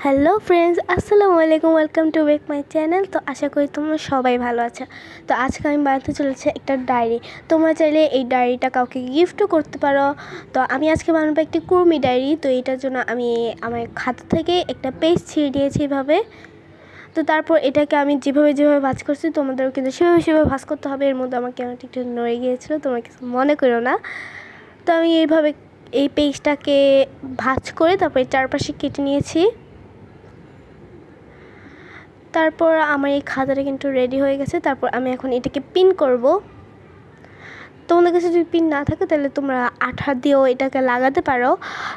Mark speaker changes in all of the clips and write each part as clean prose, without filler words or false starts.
Speaker 1: Hello friends, আসসালামু আলাইকুম। Welcome to back my channel. তো আশা করি তোমরা সবাই ভালো আছো। তো আজকে আমি বানাতে চলেছি একটা ডায়েরি। তোমরা চাইলে এই ডায়েরিটা কাউকে গিফটও করতে পারো। তো আমি আজকে বানাবো একটি কুর্মি ডায়েরি। তো এটার জন্য আমি আমার খাতা থেকে একটা পেজ ছিঁড়ে দিয়েছি এভাবে। তো তারপর এটাকে আমি যেভাবে ভাঁজ করছি তোমাদেরও কিন্তু সেভাবে ভাঁজ করতে হবে। এর মধ্যে আমার ক্যামেরাটা একটু নড়ে গিয়েছিলো, তোমরা কিছু মনে করো না। তো আমি এইভাবে এই পেজটাকে ভাঁজ করে তারপর চারপাশে কেটে নিয়েছি। তারপর আমার এই খাতাটা কিন্তু রেডি হয়ে গেছে। তারপর আমি এখন এটাকে পিন করব। তোমাদের কাছে যদি পিন না থাকে তাহলে তোমরা আঠা দিয়েও এটাকে লাগাতে পারো।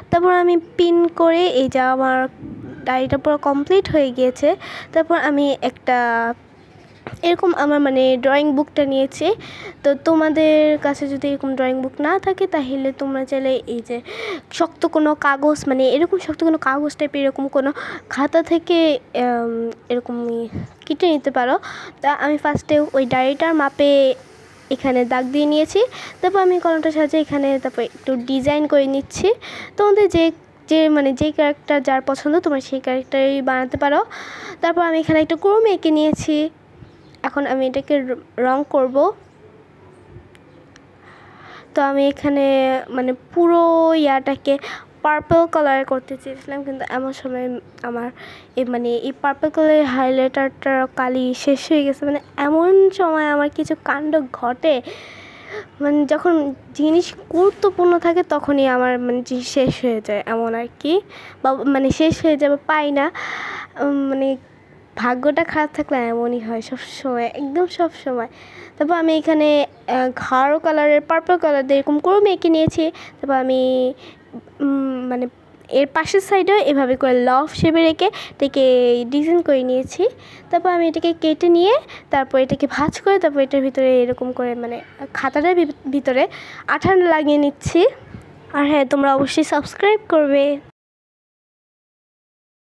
Speaker 1: তারপর আমি পিন করে এই যে আমার ডায়েরিটা পুরো কমপ্লিট হয়ে গিয়েছে। তারপর আমি একটা এরকম আমার ড্রয়িং বুকটা নিয়েছি। তো তোমাদের কাছে যদি এরকম ড্রয়িং বুক না থাকে তাহলে তোমরা চাইলে এই যে শক্ত কোনো কাগজ এরকম শক্ত কোনো কাগজ টাইপের এরকম কোনো খাতা থেকে এরকম কেটে নিতে পারো। তা আমি ফার্স্টে ওই ডায়েরিটার মাপে এখানে দাগ দিয়ে নিয়েছি। তারপর আমি কলমটা সাজিয়ে এখানে তারপর একটু ডিজাইন করে নিচ্ছি। তোমাদের যে ক্যারেক্টার যার পছন্দ তোমরা সেই ক্যারেক্টারই বানাতে পারো। তারপর আমি এখানে একটা ক্রোম এঁকে নিয়েছি। এখন আমি এটাকে রং করব। তো আমি এখানে পুরো ইয়াটাকে পার্পল কালার করতে চেয়েছিলাম, কিন্তু এমন সময় আমার এই পার্পল কালারের হাইলাইটারটার কালি শেষ হয়ে গেছে। এমন সময় আমার কিছু কাণ্ড ঘটে, যখন জিনিস গুরুত্বপূর্ণ থাকে তখনই আমার জিনিস শেষ হয়ে যায় এমন আর কি, বা শেষ হয়ে যাবে পাই না। ভাগ্যটা খারাপ থাকলে এমনই হয় সবসময়, একদম সব সময়। তারপর আমি এখানে গাঢ় কালারের পার্পল কালার দিয়ে এরকম করে এঁকে নিয়েছি। তারপর আমি এর পাশের সাইডেও এভাবে করে লভ শেপে রেখে এটাকে ডিজাইন করে নিয়েছি। তারপর আমি এটাকে কেটে নিয়ে তারপর এটাকে ভাঁজ করে তারপর এটার ভিতরে এরকম করে খাতাটার ভিতরে আঠা লাগিয়ে নিচ্ছি। আর হ্যাঁ, তোমরা অবশ্যই সাবস্ক্রাইব করবে।